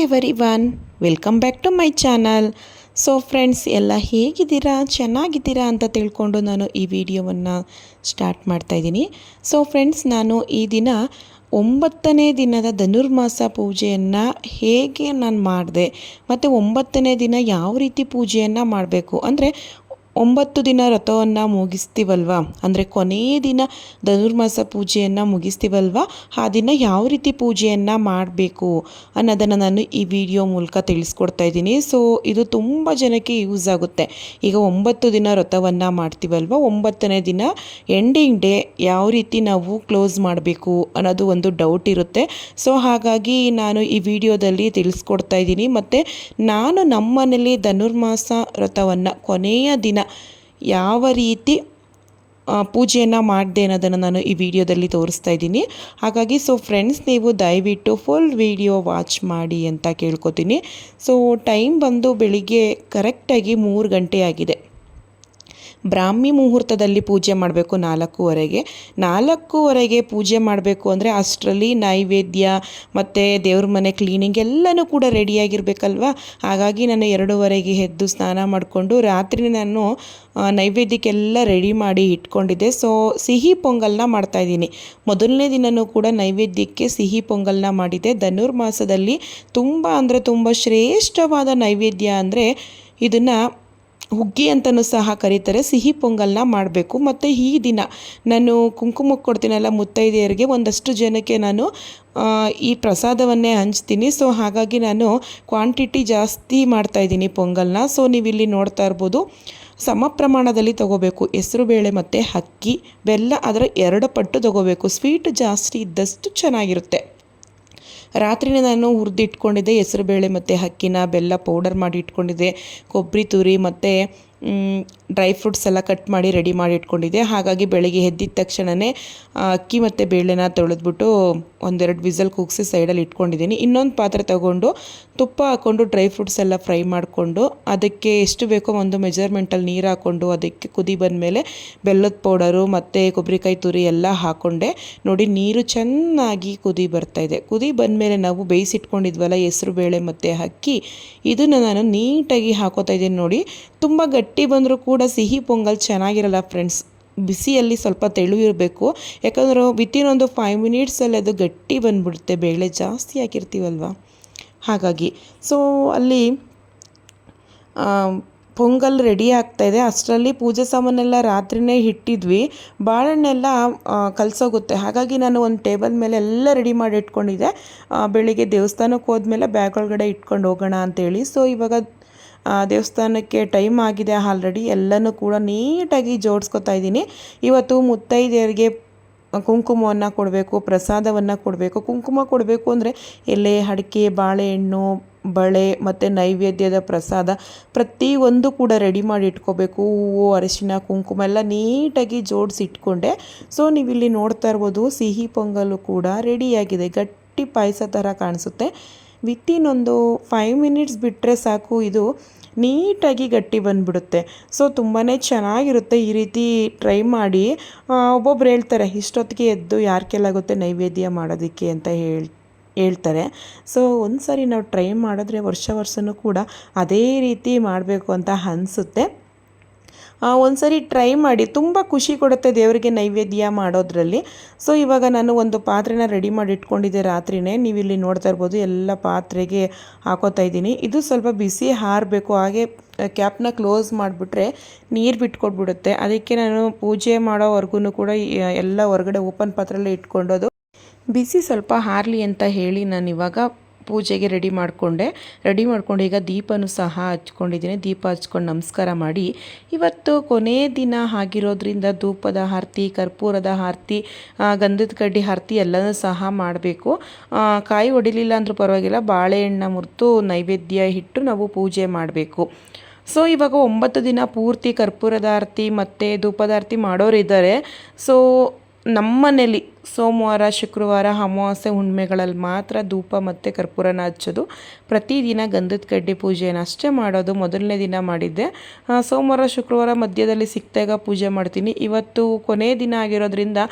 Everyone, welcome back to my channel. So friends, ಎಲ್ಲ ಹೇಗಿದ್ದೀರಾ, ಚೆನ್ನಾಗಿದ್ದೀರಾ ಅಂತ ತಿಳ್ಕೊಂಡು ನಾನು ಈ ವಿಡಿಯೋವನ್ನು ಸ್ಟಾರ್ಟ್ ಮಾಡ್ತಾಯಿದ್ದೀನಿ. ಸೊ ಫ್ರೆಂಡ್ಸ್, ನಾನು ಈ ದಿನ 9ನೇ ದಿನದ ಧನುರ್ಮಾಸ ಪೂಜೆಯನ್ನು ಹೇಗೆ ನಾನು ಮಾಡಿದೆ ಮತ್ತು 9ನೇ ದಿನ ಯಾವ ರೀತಿ ಪೂಜೆಯನ್ನು ಮಾಡಬೇಕು, ಅಂದರೆ 9 ದಿನ ವ್ರತವನ್ನು ಮುಗಿಸ್ತೀವಲ್ವ, ಅಂದರೆ ಕೊನೆಯ ದಿನ ಧನುರ್ಮಾಸ ಪೂಜೆಯನ್ನು ಮುಗಿಸ್ತೀವಲ್ವ, ಆ ದಿನ ಯಾವ ರೀತಿ ಪೂಜೆಯನ್ನು ಮಾಡಬೇಕು ಅನ್ನೋದನ್ನು ನಾನು ಈ ವಿಡಿಯೋ ಮೂಲಕ ತಿಳಿಸ್ಕೊಡ್ತಾ ಇದ್ದೀನಿ. ಸೊ ಇದು ತುಂಬ ಜನಕ್ಕೆ ಯೂಸ್ ಆಗುತ್ತೆ. ಈಗ 9 ದಿನ ವ್ರತವನ್ನು ಮಾಡ್ತೀವಲ್ವ, 9ನೇ ದಿನ ಎಂಡಿಂಗ್ ಡೇ ಯಾವ ರೀತಿ ನಾವು ಕ್ಲೋಸ್ ಮಾಡಬೇಕು ಅನ್ನೋದು ಒಂದು ಡೌಟ್ ಇರುತ್ತೆ. ಸೊ ಹಾಗಾಗಿ ನಾನು ಈ ವಿಡಿಯೋದಲ್ಲಿ ತಿಳಿಸ್ಕೊಡ್ತಾ ಇದ್ದೀನಿ. ಮತ್ತು ನಾನು ನಮ್ಮನೇಲಿ ಧನುರ್ಮಾಸ ವ್ರತವನ್ನು ಕೊನೆಯ ದಿನ ಯಾವ ರೀತಿ ಪೂಜೆಯನ್ನು ಮಾಡಿದೆ ಅನ್ನೋದನ್ನು ನಾನು ಈ ವಿಡಿಯೋದಲ್ಲಿ ತೋರಿಸ್ತಾ ಇದ್ದೀನಿ. ಹಾಗಾಗಿ ಸೊ ಫ್ರೆಂಡ್ಸ್, ನೀವು ದಯವಿಟ್ಟು ಫುಲ್ ವಿಡಿಯೋ ವಾಚ್ ಮಾಡಿ ಅಂತ ಕೇಳ್ಕೊತೀನಿ. ಸೊ ಟೈಮ್ ಬಂದು ಬೆಳಿಗ್ಗೆ ಕರೆಕ್ಟಾಗಿ 3 ಗಂಟೆ ಆಗಿದೆ. ಬ್ರಾಹ್ಮಿ ಮುಹೂರ್ತದಲ್ಲಿ ಪೂಜೆ ಮಾಡಬೇಕು 4:15ಗೆ ಪೂಜೆ ಮಾಡಬೇಕು. ಅಂದರೆ ಅಷ್ಟರಲ್ಲಿ ನೈವೇದ್ಯ ಮತ್ತು ದೇವ್ರ ಮನೆ ಕ್ಲೀನಿಂಗ್ ಎಲ್ಲನೂ ಕೂಡ ರೆಡಿಯಾಗಿರಬೇಕಲ್ವ. ಹಾಗಾಗಿ ನಾನು 2:30ಗೆ ಎದ್ದು ಸ್ನಾನ ಮಾಡಿಕೊಂಡು ರಾತ್ರಿ ನಾನು ನೈವೇದ್ಯಕ್ಕೆಲ್ಲ ರೆಡಿ ಮಾಡಿ ಇಟ್ಕೊಂಡಿದ್ದೆ. ಸೊ ಸಿಹಿ ಪೊಂಗಲ್ನ ಮಾಡ್ತಾಯಿದ್ದೀನಿ. ಮೊದಲನೇ ದಿನವೂ ಕೂಡ ನೈವೇದ್ಯಕ್ಕೆ ಸಿಹಿ ಪೊಂಗಲ್ನ ಮಾಡಿದ್ದೆ. ಧನುರ್ಮಾಸದಲ್ಲಿ ತುಂಬ ಅಂದರೆ ತುಂಬ ಶ್ರೇಷ್ಠವಾದ ನೈವೇದ್ಯ ಅಂದರೆ ಇದನ್ನು ಹುಗ್ಗಿ ಅಂತಲೂ ಸಹ ಕರೀತಾರೆ. ಸಿಹಿ ಪೊಂಗಲ್ನ ಮಾಡಬೇಕು. ಮತ್ತು ಈ ದಿನ ನಾನು ಕುಂಕುಮಕ್ಕೆ ಕೊಡ್ತೀನಲ್ಲ ಮುತ್ತೈದೆಯರಿಗೆ, ಒಂದಷ್ಟು ಜನಕ್ಕೆ ನಾನು ಈ ಪ್ರಸಾದವನ್ನೇ ಹಂಚ್ತೀನಿ. ಸೊ ಹಾಗಾಗಿ ನಾನು ಕ್ವಾಂಟಿಟಿ ಜಾಸ್ತಿ ಮಾಡ್ತಾಯಿದ್ದೀನಿ ಪೊಂಗಲ್ನ. ಸೊ ನೀವಿಲ್ಲಿ ನೋಡ್ತಾ ಇರ್ಬೋದು, ಸಮ ಪ್ರಮಾಣದಲ್ಲಿ ತೊಗೋಬೇಕು. ಹೆಸರುಬೇಳೆ ಮತ್ತು ಅಕ್ಕಿ, ಬೆಲ್ಲ ಅದರ 2 ಪಟ್ಟು ತೊಗೋಬೇಕು. ಸ್ವೀಟ್ ಜಾಸ್ತಿ ಇದ್ದಷ್ಟು ಚೆನ್ನಾಗಿರುತ್ತೆ. ರಾತ್ರಿನೇ ನಾನು ಹುರಿದಿಟ್ಕೊಂಡಿದ್ದೆ ಹೆಸರುಬೇಳೆ ಮತ್ತು ಅಕ್ಕಿನ, ಬೆಲ್ಲ ಪೌಡರ್ ಮಾಡಿ ಇಟ್ಕೊಂಡಿದ್ದೆ, ಕೊಬ್ಬರಿ ತುರಿ ಮತ್ತು ಡ್ರೈ ಫ್ರೂಟ್ಸ್ ಎಲ್ಲ ಕಟ್ ಮಾಡಿ ರೆಡಿ ಮಾಡಿ ಇಟ್ಕೊಂಡಿದ್ದೆ. ಹಾಗಾಗಿ ಬೆಳಗ್ಗೆ ಎದ್ದಿದ ತಕ್ಷಣವೇ ಅಕ್ಕಿ ಮತ್ತು ಬೇಳೆನ ತೊಳೆದ್ಬಿಟ್ಟು 1-2 ವಿಸಲ್ ಕೂಗಿಸಿ ಸೈಡಲ್ಲಿ ಇಟ್ಕೊಂಡಿದ್ದೀನಿ. ಇನ್ನೊಂದು ಪಾತ್ರೆ ತಗೊಂಡು ತುಪ್ಪ ಹಾಕ್ಕೊಂಡು ಡ್ರೈ ಫ್ರೂಟ್ಸ್ ಎಲ್ಲ ಫ್ರೈ ಮಾಡಿಕೊಂಡು ಅದಕ್ಕೆ ಎಷ್ಟು ಬೇಕೋ ಒಂದು ಮೆಜರ್ಮೆಂಟಲ್ಲಿ ನೀರು ಹಾಕ್ಕೊಂಡು ಅದಕ್ಕೆ ಕುದಿ ಬಂದಮೇಲೆ ಬೆಲ್ಲದ ಪೌಡರು ಮತ್ತು ಕೊಬ್ಬರಿಕಾಯಿ ತುರಿ ಎಲ್ಲ ಹಾಕ್ಕೊಂಡೆ. ನೋಡಿ, ನೀರು ಚೆನ್ನಾಗಿ ಕುದಿ ಬರ್ತಾಯಿದೆ. ಕುದಿ ಬಂದಮೇಲೆ ನಾವು ಬೇಯಿಸಿಟ್ಕೊಂಡಿದ್ವಲ್ಲ ಹೆಸರುಬೇಳೆ ಮತ್ತು ಅಕ್ಕಿ, ಇದನ್ನು ನಾನು ನೀಟಾಗಿ ಹಾಕೋತಾ ಇದ್ದೀನಿ. ನೋಡಿ, ತುಂಬ ಗಟ್ಟಿ ಬಂದರೂ ಕೂಡ ಸಿಹಿ ಪೊಂಗಲ್ ಚೆನ್ನಾಗಿರಲ್ಲ ಫ್ರೆಂಡ್ಸ್. ಬಿಸಿಯಲ್ಲಿ ಸ್ವಲ್ಪ ತೆಳು ಇರಬೇಕು, ಯಾಕಂದ್ರೆ ವಿತಿನ್ ಒಂದು 5 ಮಿನಿಟ್ಸಲ್ಲಿ ಅದು ಗಟ್ಟಿ ಬಂದುಬಿಡುತ್ತೆ, ಬೇಳೆ ಜಾಸ್ತಿ ಹಾಕಿರ್ತೀವಲ್ವ. ಹಾಗಾಗಿ ಸೊ ಅಲ್ಲಿ ಪೊಂಗಲ್ ರೆಡಿ ಆಗ್ತಾಯಿದೆ. ಅಷ್ಟರಲ್ಲಿ ಪೂಜೆ ಸಾಮಾನೆಲ್ಲ ರಾತ್ರಿಯೇ ಇಟ್ಟಿದ್ವಿ. ಬಾಳೆಹಣ್ಣೆಲ್ಲ ಕಲಸೋಗುತ್ತೆ. ಹಾಗಾಗಿ ನಾನು ಒಂದು ಟೇಬಲ್ ಮೇಲೆ ಎಲ್ಲ ರೆಡಿ ಮಾಡಿ ಇಟ್ಕೊಂಡಿದ್ದೆ. ಬೆಳಿಗ್ಗೆ ದೇವಸ್ಥಾನಕ್ಕೆ ಹೋದ್ಮೇಲೆ ಬ್ಯಾಗ್ ಒಳಗಡೆ ಇಟ್ಕೊಂಡು ಹೋಗೋಣ ಅಂತೇಳಿ. ಸೊ ಇವಾಗ ದೇವಸ್ಥಾನಕ್ಕೆ ಟೈಮ್ ಆಗಿದೆ ಆಲ್ರೆಡಿ. ಎಲ್ಲನೂ ಕೂಡ ನೀಟಾಗಿ ಜೋಡಿಸ್ಕೊತಾ ಇದ್ದೀನಿ. ಇವತ್ತು ಮುತ್ತೈದೆಯರಿಗೆ ಕುಂಕುಮವನ್ನು ಕೊಡಬೇಕು, ಪ್ರಸಾದವನ್ನು ಕೊಡಬೇಕು. ಕುಂಕುಮ ಕೊಡಬೇಕು ಅಂದರೆ ಎಲೆ, ಅಡಿಕೆ, ಬಾಳೆಹಣ್ಣು, ಬಳೆ ಮತ್ತು ನೈವೇದ್ಯದ ಪ್ರಸಾದ ಪ್ರತಿಯೊಂದು ಕೂಡ ರೆಡಿ ಮಾಡಿ ಇಟ್ಕೋಬೇಕು. ಹೂವು, ಅರಿಶಿನ, ಕುಂಕುಮ ಎಲ್ಲ ನೀಟಾಗಿ ಜೋಡಿಸಿ ಇಟ್ಕೊಂಡೆ. ಸೊ ನೀವಿಲ್ಲಿ ನೋಡ್ತಾ ಇರ್ಬೋದು, ಸಿಹಿ ಪೊಂಗಲು ಕೂಡ ರೆಡಿಯಾಗಿದೆ. ಗಟ್ಟಿ ಪಾಯಸ ಥರ ಕಾಣಿಸುತ್ತೆ. ವಿತಿನ್ ಒಂದು 5 ಮಿನಿಟ್ಸ್ ಬಿಟ್ಟರೆ ಸಾಕು, ಇದು ನೀಟಾಗಿ ಗಟ್ಟಿ ಬಂದುಬಿಡುತ್ತೆ. ಸೊ ತುಂಬಾ ಚೆನ್ನಾಗಿರುತ್ತೆ. ಈ ರೀತಿ ಟ್ರೈ ಮಾಡಿ. ಒಬ್ಬೊಬ್ರು ಹೇಳ್ತಾರೆ, ಇಷ್ಟೊತ್ತಿಗೆ ಎದ್ದು ಯಾರ ಕೈಲಾಗುತ್ತೆ ನೈವೇದ್ಯ ಮಾಡೋದಕ್ಕೆ ಅಂತ ಹೇಳ್ತಾರೆ. ಸೊ ಒಂದು ಸಾರಿ ನಾವು ಟ್ರೈ ಮಾಡಿದ್ರೆ ವರ್ಷನೂ ಕೂಡ ಅದೇ ರೀತಿ ಮಾಡಬೇಕು ಅಂತ ಅನಿಸುತ್ತೆ. ಒಂದು ಸಾರಿ ಟ್ರೈ ಮಾಡಿ, ತುಂಬ ಖುಷಿ ಕೊಡುತ್ತೆ ದೇವರಿಗೆ ನೈವೇದ್ಯ ಮಾಡೋದ್ರಲ್ಲಿ. ಸೊ ಇವಾಗ ನಾನು ಒಂದು ಪಾತ್ರೆನ ರೆಡಿ ಮಾಡಿ ಇಟ್ಕೊಂಡಿದ್ದೆ ರಾತ್ರಿಯೇ. ನೀವಿಲ್ಲಿ ನೋಡ್ತಾ ಇರ್ಬೋದು, ಎಲ್ಲ ಪಾತ್ರೆಗೆ ಹಾಕೋತಾ ಇದ್ದೀನಿ. ಇದು ಸ್ವಲ್ಪ ಬಿಸಿ ಆರಬೇಕು. ಹಾಗೆ ಕ್ಯಾಪ್ನ ಕ್ಲೋಸ್ ಮಾಡಿಬಿಟ್ರೆ ನೀರು ಬಿಟ್ಕೊಟ್ಬಿಡುತ್ತೆ. ಅದಕ್ಕೆ ನಾನು ಪೂಜೆ ಮಾಡೋವರೆಗೂ ಕೂಡ ಎಲ್ಲ ಹೊರಗಡೆ ಓಪನ್ ಪಾತ್ರೆಯಲ್ಲೇ ಇಟ್ಕೊಂಡೋದು. ಬಿಸಿ ಸ್ವಲ್ಪ ಹಾರಲಿ ಅಂತ ಹೇಳಿ ನಾನು ಇವಾಗ ಪೂಜೆಗೆ ರೆಡಿ ಮಾಡ್ಕೊಂಡು ಈಗ ದೀಪನೂ ಸಹ ಹಚ್ಕೊಂಡಿದ್ದೀನಿ. ದೀಪ ಹಚ್ಕೊಂಡು ನಮಸ್ಕಾರ ಮಾಡಿ, ಇವತ್ತು ಕೊನೆಯ ದಿನ ಆಗಿರೋದ್ರಿಂದ ಧೂಪದ ಆರತಿ, ಕರ್ಪೂರದ ಆರತಿ, ಗಂಧದ ಕಡ್ಡಿ ಆರತಿ ಎಲ್ಲನೂ ಸಹ ಮಾಡಬೇಕು. ಕಾಯಿ ಹೊಡಿಲಿಲ್ಲ ಅಂದರೂ ಪರವಾಗಿಲ್ಲ, ಬಾಳೆಹಣ್ಣು ಮುರಿದು ನೈವೇದ್ಯ ಇಟ್ಟು ನಾವು ಪೂಜೆ ಮಾಡಬೇಕು. ಸೊ ಇವಾಗ 9 ದಿನ ಪೂರ್ತಿ ಕರ್ಪೂರದ ಆರತಿ ಮತ್ತು ಧೂಪದ ಆರತಿ ಮಾಡೋರಿದ್ದಾರೆ. ಸೊ ನಮ್ಮನೇಲಿ ಸೋಮವಾರ, ಶುಕ್ರವಾರ, ಅಮಾವಾಸ್ಯೆ, ಹುಣ್ಣಿಮೆಗಳಲ್ಲಿ ಮಾತ್ರ ಧೂಪ ಮತ್ತು ಕರ್ಪೂರನ ಹಚ್ಚೋದು. ಪ್ರತಿದಿನ ಗಂಧದ ಕಡ್ಡಿ ಪೂಜೆನ ಅಷ್ಟೇ ಮಾಡೋದು. ಮೊದಲನೇ ದಿನ ಮಾಡಿದ್ದೆ. ಸೋಮವಾರ, ಶುಕ್ರವಾರ ಮಧ್ಯದಲ್ಲಿ ಸಿಕ್ತಾಗ ಪೂಜೆ ಮಾಡ್ತೀನಿ. ಇವತ್ತು ಕೊನೆಯ ದಿನ ಆಗಿರೋದ್ರಿಂದ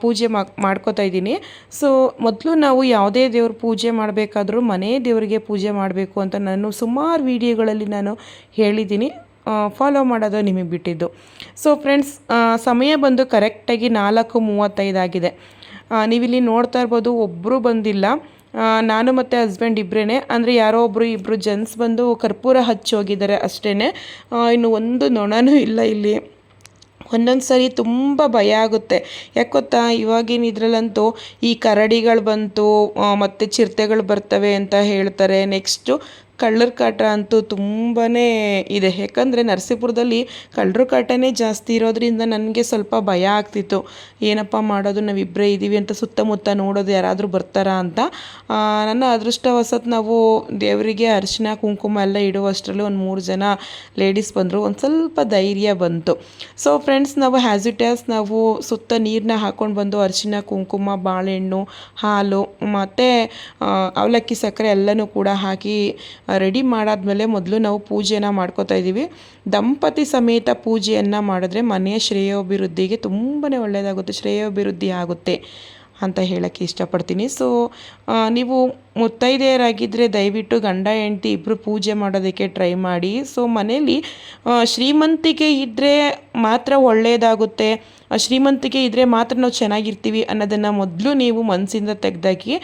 ಪೂಜೆ ಮಾಡ್ಕೋತಾ ಇದ್ದೀನಿ. ಸೊ ಮೊದಲು ನಾವು ಯಾವುದೇ ದೇವ್ರ ಪೂಜೆ ಮಾಡಬೇಕಾದ್ರೂ ಮನೆ ದೇವರಿಗೆ ಪೂಜೆ ಮಾಡಬೇಕು ಅಂತ ನಾನು ಸುಮಾರು ವಿಡಿಯೋಗಳಲ್ಲಿ ನಾನು ಹೇಳಿದ್ದೀನಿ. ಫಾಲೋ ಮಾಡೋದು ನಿಮಗೆ ಬಿಟ್ಟಿದ್ದು. ಸೊ ಫ್ರೆಂಡ್ಸ್, ಸಮಯ ಬಂದು ಕರೆಕ್ಟಾಗಿ 4:35 ಆಗಿದೆ. ನೀವಿಲ್ಲಿ ನೋಡ್ತಾ ಇರ್ಬೋದು, ಒಬ್ಬರು ಬಂದಿಲ್ಲ. ನಾನು ಮತ್ತು ಹಸ್ಬೆಂಡ್ ಇಬ್ಬರೇ, ಅಂದರೆ ಯಾರೋ ಇಬ್ಬರು ಜೆಂಟ್ಸ್ ಬಂದು ಕರ್ಪೂರ ಹಚ್ಚಿ ಹೋಗಿದ್ದಾರೆ ಅಷ್ಟೇ. ಇನ್ನು ಒಂದು ನೊಣನೂ ಇಲ್ಲ ಇಲ್ಲಿ. ಒಂದೊಂದು ಸರಿ ತುಂಬ ಭಯ ಆಗುತ್ತೆ. ಯಾಕೆ ಗೊತ್ತಾ, ಇವಾಗಿನ ಇದರಲ್ಲಂತೂ ಈ ಕರಡಿಗಳು ಬಂತು ಮತ್ತು ಚಿರತೆಗಳು ಬರ್ತವೆ ಅಂತ ಹೇಳ್ತಾರೆ. ನೆಕ್ಸ್ಟು ಕಳ್ಳರ ಕಾಟ ಅಂತೂ ತುಂಬಾ ಇದೆ. ಯಾಕಂದರೆ ನರಸೀಪುರದಲ್ಲಿ ಕಳ್ಳರ ಕಾಟನೇ ಜಾಸ್ತಿ ಇರೋದ್ರಿಂದ ನನಗೆ ಸ್ವಲ್ಪ ಭಯ ಆಗ್ತಿತ್ತು. ಏನಪ್ಪ ಮಾಡೋದು, ನಾವಿಬ್ಬರೇ ಇದ್ದೀವಿ ಅಂತ ಸುತ್ತಮುತ್ತ ನೋಡೋದು ಯಾರಾದರೂ ಬರ್ತಾರಾ ಅಂತ. ನನ್ನ ಅದೃಷ್ಟವಶಾತ್ ನಾವು ದೇವರಿಗೆ ಅರಿಶಿನ ಕುಂಕುಮ ಎಲ್ಲ ಇಡುವಷ್ಟರಲ್ಲಿ ಒಂದು 3 ಜನ ಲೇಡೀಸ್ ಬಂದರು. ಒಂದು ಸ್ವಲ್ಪ ಧೈರ್ಯ ಬಂತು. ಸೊ ಫ್ರೆಂಡ್ಸ್, ನಾವು ಹ್ಯಾಸ್ ಇಟ್ ಆಸ್ ನಾವು ಸುತ್ತ ನೀರನ್ನ ಹಾಕ್ಕೊಂಡು ಬಂದು ಅರಿಶಿನ ಕುಂಕುಮ, ಬಾಳೆಹಣ್ಣು, ಹಾಲು ಮತ್ತು ಅವಲಕ್ಕಿ ಸಕ್ಕರೆ ಎಲ್ಲನೂ ಕೂಡ ಹಾಕಿ ರೆಡಿ ಮಾಡಾದ್ಮೇಲೆ ಮೊದಲು ನಾವು ಪೂಜೆನ ಮಾಡ್ಕೋತಾ ಇದ್ದೀವಿ. ದಂಪತಿ ಸಮೇತ ಪೂಜೆಯನ್ನು ಮಾಡಿದ್ರೆ ಮನೆಯ ಶ್ರೇಯೋಭಿವೃದ್ಧಿಗೆ ತುಂಬಾ ಒಳ್ಳೆಯದಾಗುತ್ತೆ, ಶ್ರೇಯೋಭಿವೃದ್ಧಿ ಆಗುತ್ತೆ ಅಂತ ಹೇಳೋಕ್ಕೆ ಇಷ್ಟಪಡ್ತೀನಿ. ಸೊ ನೀವು ಮುತ್ತೈದೆಯರಾಗಿದ್ದರೆ ದಯವಿಟ್ಟು ಗಂಡ ಹೆಂಡತಿ ಇಬ್ಬರು ಪೂಜೆ ಮಾಡೋದಕ್ಕೆ ಟ್ರೈ ಮಾಡಿ. ಸೊ ಮನೇಲಿ ಶ್ರೀಮಂತಿಕೆ ಇದ್ದರೆ ಮಾತ್ರ ಒಳ್ಳೆಯದಾಗುತ್ತೆ, ಶ್ರೀಮಂತಿಕೆ ಇದ್ದರೆ ಮಾತ್ರ ನಾವು ಚೆನ್ನಾಗಿರ್ತೀವಿ ಅನ್ನೋದನ್ನು ಮೊದಲು ನೀವು ಮನಸ್ಸಿಂದ ತೆಗೆದಾಕಿ.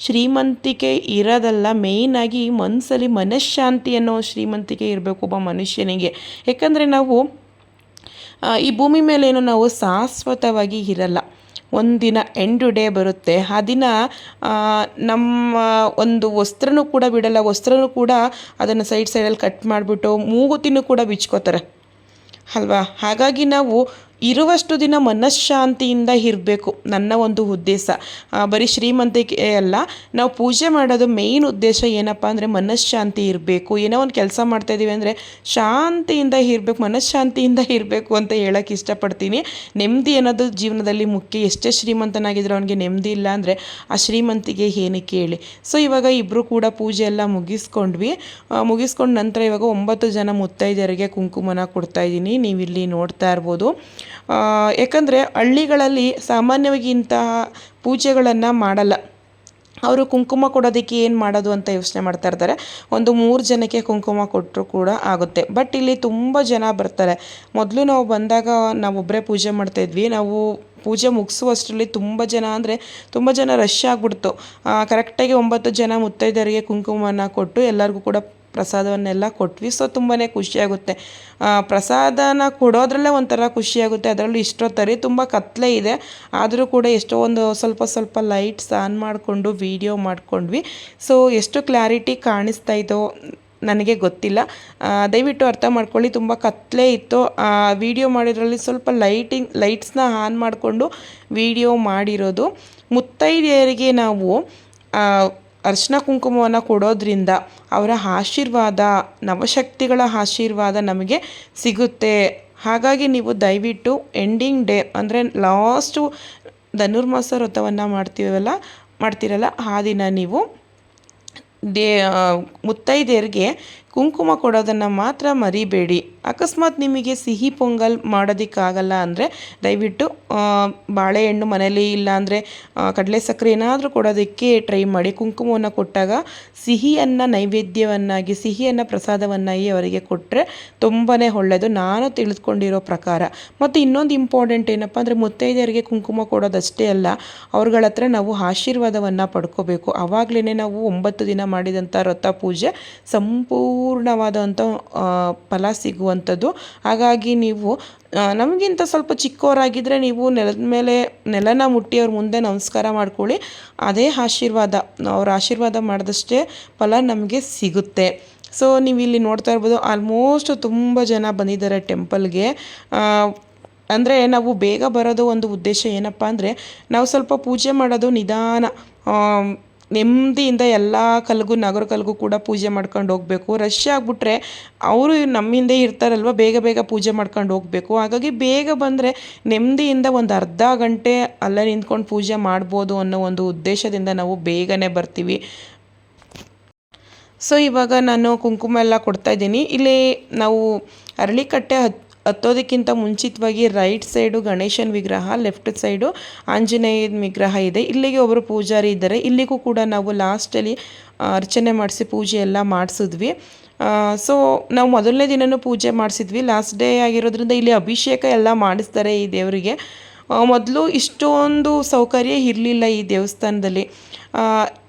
ಶ್ರೀಮಂತಿಕೆ ಇರೋದಲ್ಲ, ಮೇಯ್ನಾಗಿ ಮನಸ್ಸಲ್ಲಿ ಮನಃಶಾಂತಿ ಅನ್ನೋ ಶ್ರೀಮಂತಿಕೆ ಇರಬೇಕು ಒಬ್ಬ ಮನುಷ್ಯನಿಗೆ. ಯಾಕಂದರೆ ನಾವು ಈ ಭೂಮಿ ಮೇಲೇನು ನಾವು ಶಾಶ್ವತವಾಗಿ ಇರಲ್ಲ. ಒಂದಿನ ಎಂಡ್ ಡೇ ಬರುತ್ತೆ. ಆ ದಿನ ನಮ್ಮ ಒಂದು ವಸ್ತ್ರನೂ ಕೂಡ ಬಿಡಲ್ಲ. ವಸ್ತ್ರನೂ ಕೂಡ ಅದನ್ನು ಸೈಡಲ್ಲಿ ಕಟ್ ಮಾಡಿಬಿಟ್ಟು ಮೂಗುತಿನೂ ಕೂಡ ಬಿಚ್ಕೋತಾರೆ ಅಲ್ವಾ. ಹಾಗಾಗಿ ನಾವು ಇರುವಷ್ಟು ದಿನ ಮನಃಶಾಂತಿಯಿಂದ ಇರಬೇಕು, ನನ್ನ ಒಂದು ಉದ್ದೇಶ. ಬರೀ ಶ್ರೀಮಂತಿಕೆ ಅಲ್ಲ, ನಾವು ಪೂಜೆ ಮಾಡೋದು ಮೇಯ್ನ್ ಉದ್ದೇಶ ಏನಪ್ಪ ಅಂದರೆ ಮನಃಶಾಂತಿ ಇರಬೇಕು. ಏನೋ ಒಂದು ಕೆಲಸ ಮಾಡ್ತಾಯಿದ್ದೀವಿ ಅಂದರೆ ಶಾಂತಿಯಿಂದ ಇರಬೇಕು, ಮನಃಶಾಂತಿಯಿಂದ ಇರಬೇಕು ಅಂತ ಹೇಳೋಕ್ಕೆ ಇಷ್ಟಪಡ್ತೀನಿ. ನೆಮ್ಮದಿ ಅನ್ನೋದು ಜೀವನದಲ್ಲಿ ಮುಖ್ಯ. ಎಷ್ಟೇ ಶ್ರೀಮಂತನಾಗಿದ್ದರೂ ಅವನಿಗೆ ನೆಮ್ಮದಿ ಇಲ್ಲ ಅಂದರೆ ಆ ಶ್ರೀಮಂತಿಗೆ ಏನಕ್ಕೆ ಹೇಳಿ. ಸೊ ಇವಾಗ ಇಬ್ಬರು ಕೂಡ ಪೂಜೆ ಎಲ್ಲ ಮುಗಿಸ್ಕೊಂಡು ನಂತರ ಇವಾಗ 9 ಜನ ಮುತ್ತೈದೆಯರಿಗೆ ಕುಂಕುಮನ ಕೊಡ್ತಾಯಿದ್ದೀನಿ. ನೀವಿಲ್ಲಿ ನೋಡ್ತಾ ಇರ್ಬೋದು. ಯಾಕಂದರೆ ಹಳ್ಳಿಗಳಲ್ಲಿ ಸಾಮಾನ್ಯವಾಗಿ ಇಂತಹ ಪೂಜೆಗಳನ್ನು ಮಾಡಲ್ಲ. ಅವರು ಕುಂಕುಮ ಕೊಡೋದಕ್ಕೆ ಏನು ಮಾಡೋದು ಅಂತ ಯೋಚನೆ ಮಾಡ್ತಾ ಇರ್ತಾರೆ. ಒಂದು 3 ಜನಕ್ಕೆ ಕುಂಕುಮ ಕೊಟ್ಟರು ಕೂಡ ಆಗುತ್ತೆ. ಬಟ್ ಇಲ್ಲಿ ತುಂಬ ಜನ ಬರ್ತಾರೆ. ಮೊದಲು ನಾವು ಬಂದಾಗ ನಾವೊಬ್ಬರೇ ಪೂಜೆ ಮಾಡ್ತಾಯಿದ್ವಿ. ನಾವು ಪೂಜೆ ಮುಗಿಸುವಷ್ಟರಲ್ಲಿ ತುಂಬ ಜನ ರಶ್ ಆಗಿಬಿಡ್ತು. ಕರೆಕ್ಟಾಗಿ 9 ಜನ ಮುತ್ತೈದೆಯರಿಗೆ ಕುಂಕುಮನ ಕೊಟ್ಟು ಎಲ್ಲರಿಗೂ ಕೂಡ ಪ್ರಸಾದವನ್ನೆಲ್ಲ ಕೊಟ್ವಿ. ಸೊ ತುಂಬಾ ಖುಷಿಯಾಗುತ್ತೆ. ಪ್ರಸಾದನ ಕೊಡೋದ್ರಲ್ಲೇ ಒಂಥರ ಖುಷಿಯಾಗುತ್ತೆ. ಅದರಲ್ಲೂ ಇಷ್ಟೊತ್ತರಿ ತುಂಬ ಕತ್ತಲೆ ಇದೆ, ಆದರೂ ಕೂಡ ಎಷ್ಟೋ ಒಂದು ಸ್ವಲ್ಪ ಲೈಟ್ಸ್ ಆನ್ ಮಾಡಿಕೊಂಡು ವೀಡಿಯೋ ಮಾಡ್ಕೊಂಡ್ವಿ. ಸೊ ಎಷ್ಟು ಕ್ಲಾರಿಟಿ ಕಾಣಿಸ್ತಾ ಇದ್ದೋ ನನಗೆ ಗೊತ್ತಿಲ್ಲ, ದಯವಿಟ್ಟು ಅರ್ಥ ಮಾಡ್ಕೊಳ್ಳಿ. ತುಂಬ ಕತ್ತಲೆ ಇತ್ತು. ವೀಡಿಯೋ ಮಾಡಿದ್ರಲ್ಲಿ ಸ್ವಲ್ಪ ಲೈಟ್ಸ್ನ ಆನ್ ಮಾಡಿಕೊಂಡು ವೀಡಿಯೋ ಮಾಡಿರೋದು. ಮುತ್ತೈದೆಯರಿಗೆ ನಾವು ಅರಿಶಿನ ಕುಂಕುಮವನ್ನು ಕೊಡೋದ್ರಿಂದ ಅವರ ಆಶೀರ್ವಾದ, ನವಶಕ್ತಿಗಳ ಆಶೀರ್ವಾದ ನಮಗೆ ಸಿಗುತ್ತೆ. ಹಾಗಾಗಿ ನೀವು ದಯವಿಟ್ಟು ಎಂಡಿಂಗ್ ಡೇ ಅಂದರೆ ಲಾಸ್ಟು ಧನುರ್ಮಾಸ ವ್ರತವನ್ನು ಮಾಡ್ತೀರಲ್ಲ ಆ ದಿನ ನೀವು ಮುತ್ತೈದೆಯರಿಗೆ ಕುಂಕುಮ ಕೊಡೋದನ್ನು ಮಾತ್ರ ಮರಿಬೇಡಿ. ಅಕಸ್ಮಾತ್ ನಿಮಗೆ ಸಿಹಿ ಪೊಂಗಲ್ ಮಾಡೋದಕ್ಕಾಗಲ್ಲ ಅಂದರೆ ದಯವಿಟ್ಟು ಬಾಳೆಹಣ್ಣು ಮನೇಲಿ ಇಲ್ಲಾಂದರೆ ಕಡಲೆ ಸಕ್ಕರೆ ಏನಾದರೂ ಕೊಡೋದಕ್ಕೆ ಟ್ರೈ ಮಾಡಿ. ಕುಂಕುಮವನ್ನು ಕೊಟ್ಟಾಗ ಸಿಹಿಯನ್ನು ನೈವೇದ್ಯವನ್ನಾಗಿ, ಸಿಹಿಯನ್ನು ಪ್ರಸಾದವನ್ನಾಗಿ ಅವರಿಗೆ ಕೊಟ್ಟರೆ ತುಂಬಾ ಒಳ್ಳೆಯದು, ನಾನು ತಿಳಿದುಕೊಂಡಿರೋ ಪ್ರಕಾರ. ಮತ್ತು ಇನ್ನೊಂದು ಇಂಪಾರ್ಟೆಂಟ್ ಏನಪ್ಪ ಅಂದರೆ ಮುತ್ತೈದೆಯರಿಗೆ ಕುಂಕುಮ ಕೊಡೋದಷ್ಟೇ ಅಲ್ಲ, ಅವ್ರಗಳ ಹತ್ರ ನಾವು ಆಶೀರ್ವಾದವನ್ನು ಪಡ್ಕೋಬೇಕು. ಆವಾಗಲೇ ನಾವು 9 ದಿನ ಮಾಡಿದಂಥ ವ್ರತ ಪೂಜೆ ಸಂಪೂರ್ಣವಾದಂಥ ಫಲ ಸಿಗುವಂಥದ್ದು. ಹಾಗಾಗಿ ನೀವು ನಮಗಿಂತ ಸ್ವಲ್ಪ ಚಿಕ್ಕವರಾಗಿದ್ದರೆ ನೀವು ನೆಲನ ಮುಟ್ಟಿ ಅವ್ರ ಮುಂದೆ ನಮಸ್ಕಾರ ಮಾಡ್ಕೊಳ್ಳಿ. ಅದೇ ಆಶೀರ್ವಾದ, ಅವ್ರ ಆಶೀರ್ವಾದ ಮಾಡಿದಷ್ಟೇ ಫಲ ನಮಗೆ ಸಿಗುತ್ತೆ. ಸೊ ನೀವು ಇಲ್ಲಿ ನೋಡ್ತಾ ಇರ್ಬೋದು, ಆಲ್ಮೋಸ್ಟ್ ತುಂಬ ಜನ ಬಂದಿದ್ದಾರೆ ಟೆಂಪಲ್ಗೆ. ಅಂದರೆ ನಾವು ಬೇಗ ಬರೋದು ಒಂದು ಉದ್ದೇಶ ಏನಪ್ಪ ಅಂದರೆ ನಾವು ಸ್ವಲ್ಪ ಪೂಜೆ ಮಾಡೋದು ನಿಧಾನ, ನೆಮ್ಮದಿಯಿಂದ ಎಲ್ಲ ನಾಗರ ಕಲ್ಗೂ ಕೂಡ ಪೂಜೆ ಮಾಡ್ಕೊಂಡು ಹೋಗಬೇಕು. ರಶ್ ಆಗಿಬಿಟ್ರೆ ಅವರು ನಮ್ಮ ಹಿಂದೆ ಇರ್ತಾರಲ್ವ, ಬೇಗ ಬೇಗ ಪೂಜೆ ಮಾಡ್ಕೊಂಡು ಹೋಗಬೇಕು. ಹಾಗಾಗಿ ಬೇಗ ಬಂದರೆ ನೆಮ್ಮದಿಯಿಂದ ಒಂದು ಅರ್ಧ ಗಂಟೆ ಅಲ್ಲೇ ನಿಂತ್ಕೊಂಡು ಪೂಜೆ ಮಾಡ್ಬೋದು ಅನ್ನೋ ಒಂದು ಉದ್ದೇಶದಿಂದ ನಾವು ಬೇಗನೆ ಬರ್ತೀವಿ. ಸೊ ಇವಾಗ ನಾನು ಕುಂಕುಮ ಎಲ್ಲ ಕೊಡ್ತಾಯಿದ್ದೀನಿ. ಇಲ್ಲಿ ನಾವು ಅರಳಿಕಟ್ಟೆ ಹತ್ತೋದಕ್ಕಿಂತ ಮುಂಚಿತವಾಗಿ ರೈಟ್ ಸೈಡು ಗಣೇಶನ ವಿಗ್ರಹ, ಲೆಫ್ಟ್ ಸೈಡು ಆಂಜನೇಯನ ವಿಗ್ರಹ ಇದೆ. ಇಲ್ಲಿಗೆ ಒಬ್ಬರು ಪೂಜಾರಿ ಇದ್ದಾರೆ. ಇಲ್ಲಿಗೂ ಕೂಡ ನಾವು ಲಾಸ್ಟಲ್ಲಿ ಅರ್ಚನೆ ಮಾಡಿಸಿ ಪೂಜೆ ಎಲ್ಲ ಮಾಡಿಸಿದ್ವಿ. ಸೊ ನಾವು ಮೊದಲನೇ ದಿನವೂ ಪೂಜೆ ಮಾಡಿಸಿದ್ವಿ. ಲಾಸ್ಟ್ ಡೇ ಆಗಿರೋದ್ರಿಂದ ಇಲ್ಲಿ ಅಭಿಷೇಕ ಎಲ್ಲ ಮಾಡಿಸ್ತಾರೆ ಈ ದೇವರಿಗೆ. ಮೊದಲು ಇಷ್ಟೊಂದು ಸೌಕರ್ಯ ಇರಲಿಲ್ಲ ಈ ದೇವಸ್ಥಾನದಲ್ಲಿ.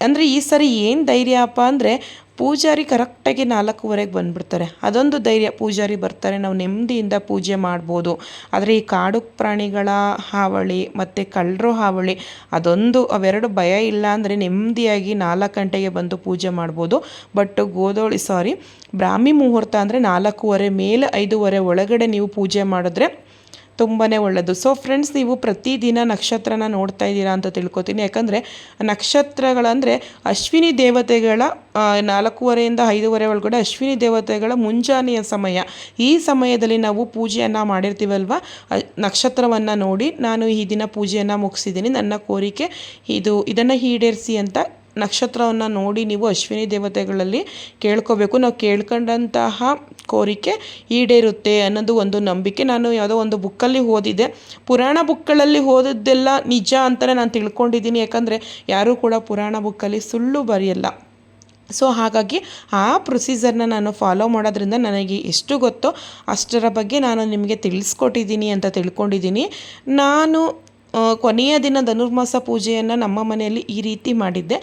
ಅಂದರೆ ಈ ಸರಿ ಏನು ಧೈರ್ಯಪ್ಪ ಅಂದರೆ ಪೂಜಾರಿ ಕರೆಕ್ಟಾಗಿ 4:15ಗೆ ಬಂದುಬಿಡ್ತಾರೆ. ಅದೊಂದು ಧೈರ್ಯ, ಪೂಜಾರಿ ಬರ್ತಾರೆ, ನಾವು ನೆಮ್ಮದಿಯಿಂದ ಪೂಜೆ ಮಾಡ್ಬೋದು. ಆದರೆ ಈ ಕಾಡು ಪ್ರಾಣಿಗಳ ಹಾವಳಿ ಮತ್ತು ಕಳ್ಳರು ಹಾವಳಿ ಅವೆರಡು ಭಯ ಇಲ್ಲ ಅಂದರೆ ನೆಮ್ಮದಿಯಾಗಿ 4 ಗಂಟೆಗೆ ಬಂದು ಪೂಜೆ ಮಾಡ್ಬೋದು. ಬಟ್ ಬ್ರಾಹ್ಮಿ ಮುಹೂರ್ತ ಅಂದರೆ 4:15 ಮೇಲೆ 5:15 ಒಳಗಡೆ ನೀವು ಪೂಜೆ ಮಾಡಿದ್ರೆ ತುಂಬಾ ಒಳ್ಳೆಯದು. ಸೊ ಫ್ರೆಂಡ್ಸ್, ನೀವು ಪ್ರತಿದಿನ ನಕ್ಷತ್ರನ ನೋಡ್ತಾ ಇದ್ದೀರಾ ಅಂತ ತಿಳ್ಕೊತೀನಿ. ಯಾಕಂದರೆ ನಕ್ಷತ್ರಗಳಂದರೆ ಅಶ್ವಿನಿ ದೇವತೆಗಳ 4:15 ಇಂದ 5:15 ಒಳಗಡೆ ಅಶ್ವಿನಿ ದೇವತೆಗಳ ಮುಂಜಾನೆಯ ಸಮಯ. ಈ ಸಮಯದಲ್ಲಿ ನಾವು ಪೂಜೆಯನ್ನು ಮಾಡಿರ್ತೀವಲ್ವ, ನಕ್ಷತ್ರವನ್ನು ನೋಡಿ ನಾನು ಈ ದಿನ ಪೂಜೆಯನ್ನು ಮುಗಿಸಿದ್ದೀನಿ, ನನ್ನ ಕೋರಿಕೆ ಇದನ್ನು ಈಡೇರಿಸಿ ಅಂತ ನಕ್ಷತ್ರವನ್ನು ನೋಡಿ ನೀವು ಅಶ್ವಿನಿ ದೇವತೆಗಳಲ್ಲಿ ಕೇಳ್ಕೋಬೇಕು. ನಾವು ಕೇಳ್ಕೊಂಡಂತಹ ಕೋರಿಕೆ ಈಡೇರುತ್ತೆ ಅನ್ನೋದು ಒಂದು ನಂಬಿಕೆ. ನಾನು ಯಾವುದೋ ಒಂದು ಬುಕ್ಕಲ್ಲಿ ಓದಿದೆ, ಪುರಾಣ ಬುಕ್ಗಳಲ್ಲಿ ಓದಿದ್ದೆಲ್ಲ ನಿಜ ಅಂತಲೇ ನಾನು ತಿಳ್ಕೊಂಡಿದ್ದೀನಿ. ಯಾಕಂದರೆ ಯಾರೂ ಕೂಡ ಪುರಾಣ ಬುಕ್ಕಲ್ಲಿ ಸುಳ್ಳು ಬರೆಯಲ್ಲ. ಸೊ ಹಾಗಾಗಿ ಆ ಪ್ರೊಸೀಜರ್ನ ನಾನು ಫಾಲೋ ಮಾಡೋದ್ರಿಂದ ನನಗೆ ಎಷ್ಟು ಗೊತ್ತೋ ಅಷ್ಟರ ಬಗ್ಗೆ ನಾನು ನಿಮಗೆ ತಿಳಿಸ್ಕೊಟ್ಟಿದ್ದೀನಿ ಅಂತ ತಿಳ್ಕೊಂಡಿದ್ದೀನಿ. ನಾನು ಕೊನೆಯ ದಿನ ಧನುರ್ಮಾಸ ಪೂಜೆಯನ್ನು ನಮ್ಮ ಮನೆಯಲ್ಲಿ ಈ ರೀತಿ ಮಾಡಿದ್ದೆ.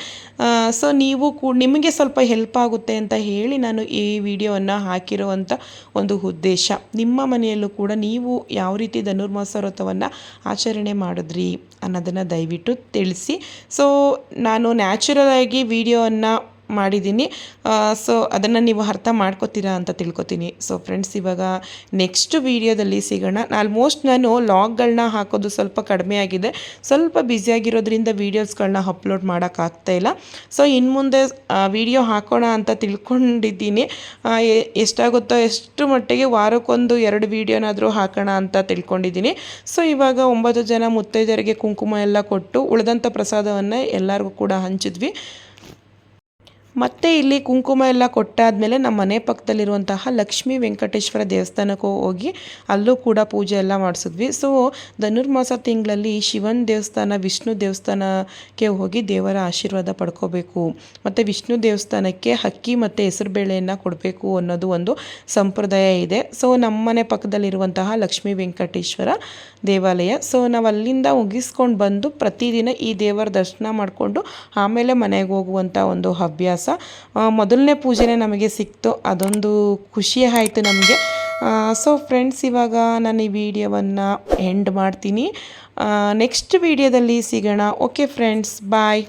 ಸೊ ನೀವು ನಿಮಗೆ ಸ್ವಲ್ಪ ಹೆಲ್ಪ್ ಆಗುತ್ತೆ ಅಂತ ಹೇಳಿ ನಾನು ಈ ವಿಡಿಯೋವನ್ನು ಹಾಕಿರುವಂಥ ಒಂದು ಉದ್ದೇಶ. ನಿಮ್ಮ ಮನೆಯಲ್ಲೂ ಕೂಡ ನೀವು ಯಾವ ರೀತಿ ಧನುರ್ಮಾಸ ವ್ರತವನ್ನು ಆಚರಣೆ ಮಾಡಿದ್ರಿ ಅನ್ನೋದನ್ನು ದಯವಿಟ್ಟು ತಿಳಿಸಿ. ಸೊ ನಾನು ನ್ಯಾಚುರಲ್ ಆಗಿ ವಿಡಿಯೋವನ್ನು ಮಾಡಿದ್ದೀನಿ. ಸೊ ಅದನ್ನು ನೀವು ಅರ್ಥ ಮಾಡ್ಕೋತೀರಾ ಅಂತ ತಿಳ್ಕೊತೀನಿ. ಸೊ ಫ್ರೆಂಡ್ಸ್, ಇವಾಗ ನೆಕ್ಸ್ಟ್ ವೀಡಿಯೋದಲ್ಲಿ ಸಿಗೋಣ. ಆಲ್ಮೋಸ್ಟ್ ನಾನು ಲಾಗ್ಗಳನ್ನ ಹಾಕೋದು ಸ್ವಲ್ಪ ಕಡಿಮೆ ಆಗಿದೆ, ಸ್ವಲ್ಪ ಬ್ಯುಸಿಯಾಗಿರೋದ್ರಿಂದ ವೀಡಿಯೋಸ್ಗಳನ್ನ ಅಪ್ಲೋಡ್ ಮಾಡೋಕ್ಕಾಗ್ತಾಯಿಲ್ಲ. ಸೊ ಇನ್ನು ಮುಂದೆ ವೀಡಿಯೋ ಹಾಕೋಣ ಅಂತ ತಿಳ್ಕೊಂಡಿದ್ದೀನಿ. ಎಷ್ಟಾಗುತ್ತೋ ಎಷ್ಟು ಮಟ್ಟಿಗೆ ವಾರಕ್ಕೊಂದು 2 ವೀಡಿಯೋನಾದರೂ ಹಾಕೋಣ ಅಂತ ತಿಳ್ಕೊಂಡಿದ್ದೀನಿ. ಸೊ ಇವಾಗ 9 ಜನ ಮುತ್ತೈದೆಯರಿಗೆ ಕುಂಕುಮ ಎಲ್ಲ ಕೊಟ್ಟು ಉಳಿದಂಥ ಪ್ರಸಾದವನ್ನು ಎಲ್ಲರಿಗೂ ಕೂಡ ಹಂಚಿದ್ವಿ. ಮತ್ತು ಇಲ್ಲಿ ಕುಂಕುಮ ಎಲ್ಲ ಕೊಟ್ಟಾದಮೇಲೆ ನಮ್ಮ ಮನೆ ಪಕ್ಕದಲ್ಲಿರುವಂತಹ ಲಕ್ಷ್ಮೀ ವೆಂಕಟೇಶ್ವರ ದೇವಸ್ಥಾನಕ್ಕೂ ಹೋಗಿ ಅಲ್ಲೂ ಕೂಡ ಪೂಜೆ ಎಲ್ಲ ಮಾಡಿಸಿದ್ವಿ. ಸೊ ಧನುರ್ಮಾಸ ತಿಂಗಳಲ್ಲಿ ಶಿವನ ದೇವಸ್ಥಾನ, ವಿಷ್ಣು ದೇವಸ್ಥಾನಕ್ಕೆ ಹೋಗಿ ದೇವರ ಆಶೀರ್ವಾದ ಪಡ್ಕೋಬೇಕು. ಮತ್ತು ವಿಷ್ಣು ದೇವಸ್ಥಾನಕ್ಕೆ ಅಕ್ಕಿ ಮತ್ತು ಹೆಸರುಬೇಳೆಯನ್ನು ಕೊಡಬೇಕು ಅನ್ನೋದು ಒಂದು ಸಂಪ್ರದಾಯ ಇದೆ. ಸೊ ನಮ್ಮ ಮನೆ ಪಕ್ಕದಲ್ಲಿರುವಂತಹ ಲಕ್ಷ್ಮೀ ವೆಂಕಟೇಶ್ವರ ದೇವಾಲಯ. ಸೊ ನಾವು ಅಲ್ಲಿಂದ ಮುಗಿಸ್ಕೊಂಡು ಬಂದು ಪ್ರತಿದಿನ ಈ ದೇವರ ದರ್ಶನ ಮಾಡಿಕೊಂಡು ಆಮೇಲೆ ಮನೆಗೆ ಹೋಗುವಂಥ ಒಂದು ಹವ್ಯಾಸ. ಮೊದಲನೇ ಪೂಜೆನೇ ನಮಗೆ ಸಿಕ್ತು, ಅದೊಂದು ಖುಷಿ ಆಯಿತು ನಮಗೆ. ಸೊ ಫ್ರೆಂಡ್ಸ್, ಇವಾಗ ನಾನು ಈ ವಿಡಿಯೋವನ್ನು ಎಂಡ್ ಮಾಡ್ತೀನಿ. ನೆಕ್ಸ್ಟ್ ವಿಡಿಯೋದಲ್ಲಿ ಸಿಗೋಣ. ಓಕೆ ಫ್ರೆಂಡ್ಸ್, ಬಾಯ್.